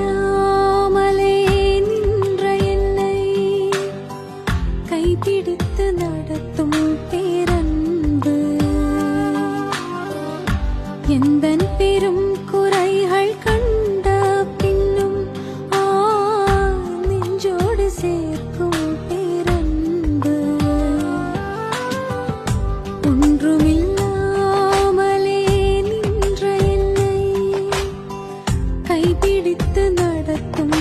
ஒன்றுமில்லாமலே நின்ற என்னை கைப்பிடித்து நடத்தும் பேரன்பு எந்தன் பெரும் குறைகள் கண்ட பின்னும் நெஞ்சோடு சேர்க்கும் பேரன்பு ஒன்றுமில்லாமலே நின்ற என்னை கைப்பிடித்து நடத்தும்